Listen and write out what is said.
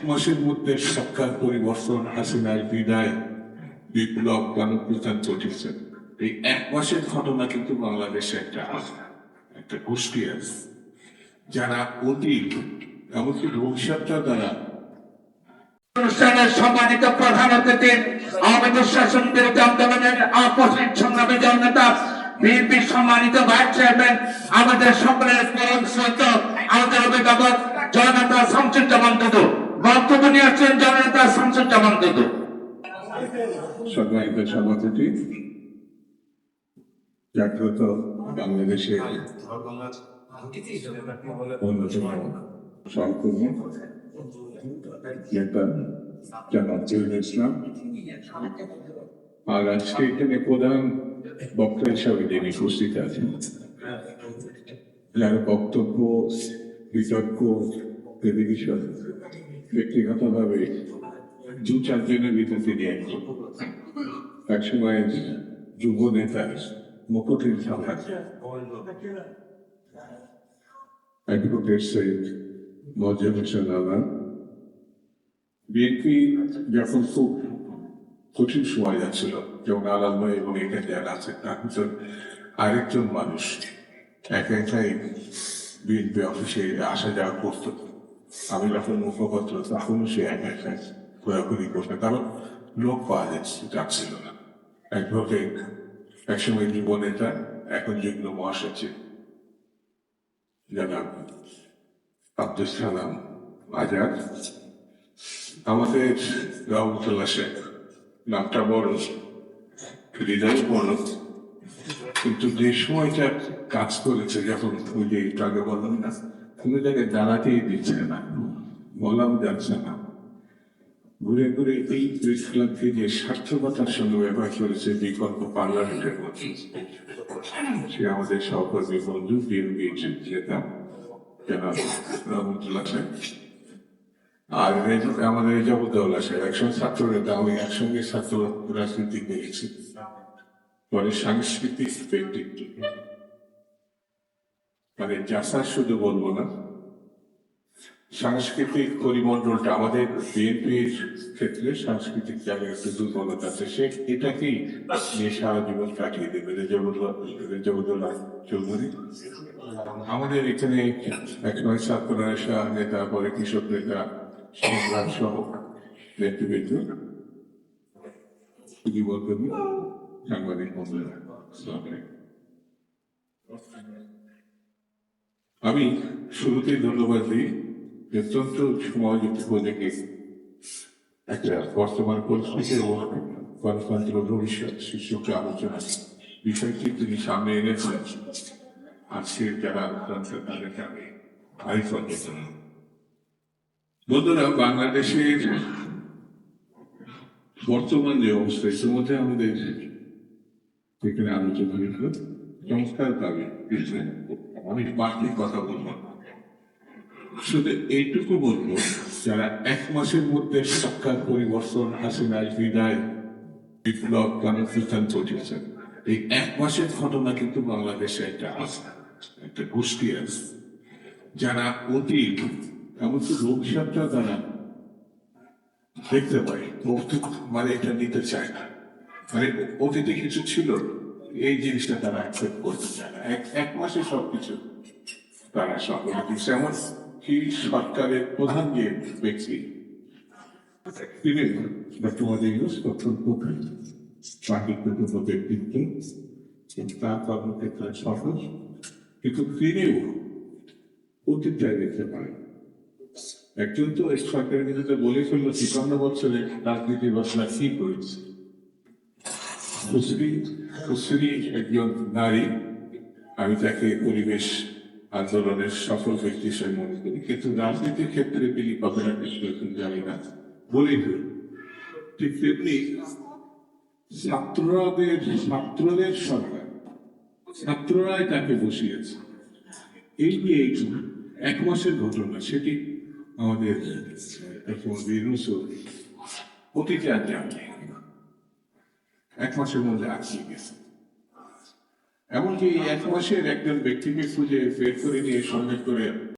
মাসের মধ্যে সরকার পরিবর্তন, হাসিনার বিদায়, বিপ্লব, গণপ্রজাতন্ত্র ঘটেছে। এই এক মাসের ঘটনা কিন্তু বাংলাদেশে একটা গোষ্ঠী আছে যারা অতীত এমনকি ভবিষ্যৎটা দ্বারা অনুষ্ঠানের সম্মানিত প্রধান অতিথি আওয়ামী দুঃশাসন বিরোধী আন্দোলনের আপসিক সংগ্রামী জননেতা বিএনপির সম্মানিত ভাইস চেয়ারম্যান আমাদের সকলের পরম শ্রদ্ধা আমাদের অভিভাবক জননেতা শামসুজ্জামান দুদু বক্তব্য নিয়ে আসছেন জননেতা শামসুজ্জামান দুদু। সম্মানিত সভাপতি, জাগ্রত বাংলাদেশের অন্যতম সহকর্মী নেতা জনাব জহিরুল ইসলাম, আর আজকে এখানে প্রধান বক্তা হিসাবে যিনি উপস্থিত আছেন, যার বক্তব্য, বিতর্ক, টেলিভিশন ব্যক্তিগতভাবে দু চারজনের ভিতরে নিয়ে এক সময় যুব নেতা মুকুটের সভায় অ্যাডভোকেট সৈয়দ মজিদ হোসেন আলম, বিএনপি যখন খুব কঠিন সময় যাচ্ছিল, যেমন আলাদা এবং এখানে যারা আছে তার ভিতর আরেকজন মানুষ একা একাই বিএনপি অফিসে আসা যাওয়া করতো। আমি যখন মুখপত্র তখনও সে একা একা ঘোরাঘুরি করতো, কারণ লোক পাওয়া যাচ্ছিল না। অ্যাডভোকেট একসময় যুব নেতা, এখন যুগ্ম মহাসচিব জনাব আব্দুল সালাম আজাদ, আমাদের রহমতুল্লাহ শেখ, নামটা বড়, হৃদয় বড়, কিন্তু যে সময়টা কাজ করেছে, যখন ওই যে আগে বললাম না, কোনো জায়গায় দাঁড়াতেই দিচ্ছে না, বলাও যাচ্ছে না, ঘুরে ঘুরে এই প্রেস ক্লাবকে যে সার্থকতার সঙ্গে ব্যবহার করেছে বিকল্প পার্লামেন্টের মধ্যে, সে আমাদের সহকর্মী বন্ধু বিএনপি নেতা জনাব রহমতুল্লাহ শেখ, আর আমাদের রেজাউদ্দৌলা শেখ, একসঙ্গে ছাত্র নেতা। আমি একসঙ্গে ছাত্র রাজনীতি করেছি, পরে সাংস্কৃতিক ব্যক্তিত্ব, মানে যাচার শুধু বলবো না, সাংস্কৃতিক পরিমণ্ডলটা আমাদের বিএনপির ক্ষেত্রে সাংস্কৃতিক জায়গায় একটু দুর্বলতা আছে, সে এটাকেই নিয়ে সারা জীবন কাটিয়ে দেবে। রেজাউদ্দৌলা চৌধুরী আমাদের এখানে একসময় ছাত্র নেতা, পরে কৃষক নেতা, সংগ্রাম সহ নেতৃবৃন্দ, সাংবাদিক বন্ধুরা, আমি শুরুতেই ধন্যবাদ দিই অত্যন্ত সময়যুক্ত প্রজেক্টে একটা বর্তমান পরিস্থিতি এবং গণতন্ত্র ভবিষ্যৎ শীর্ষক আলোচনা বিষয়টি তিনি সামনে এনেছেন। আজকের যারা আলোচনা তাদেরকে আমি ভারী সচেতন। বন্ধুরা, বাংলাদেশের বর্তমান যে অবস্থা, ইতিমধ্যে আমাদের এখানে আলোচনা হয়েছিল, চমৎকার ভাবে আমি বাড়তি কথা বলবো, শুধু এইটুকু বলবো, যারা এক মাসের মধ্যে সরকার পরিবর্তন, হাসিনার বিদায়, বিপ্লব, গণপ্রজাতন্ত্র ঘটেছে, এই এক মাসের ঘটনা কিন্তু বাংলাদেশে একটা গোষ্ঠী আছে যারা অতীত এমনকি ভবিষ্যৎটা তারা দেখতে পায়, মানে এটা নিতে চায় না, মানে অতীতে কিছু ছিল, এই জিনিসটা তারা অ্যাকসেপ্ট করতে চায় না। এক মাসে সবকিছু তারা সফল দিচ্ছে। এমন কি সরকারের প্রধান যে ব্যক্তি, তিনি বর্তমানে অত্যন্ত প্রাকৃতিক ব্যক্তিত্ব, তার কর্মক্ষেত্রে সফল, কিন্তু তিনিও অতীতটাই দেখতে পারেন। একজন তো এই সরকারের বিরুদ্ধে বলে ফেলল ৫৩ বছরে রাজনীতির রচনা কি করেছে। সুশ্রী একজন নারী, আমি তাকে পরিবেশ আন্দোলনের সফল ব্যক্তি হিসেবে মনে করি, কিন্তু রাজনীতির ক্ষেত্রে তিনি কতটা কিছু জানি না, বলেই ধরি। ঠিক তেমনি ছাত্রদের সরকার, ছাত্ররাই তাকে বসিয়েছে। এই যে এক মাসের ঘটনা, সেটি আমাদের অতীতে আর জানি, এক মাসের মধ্যে আটকে গেছে। এমনকি এক মাসের একজন ব্যক্তিকে খুঁজে বের করে নিয়ে সঙ্গে করে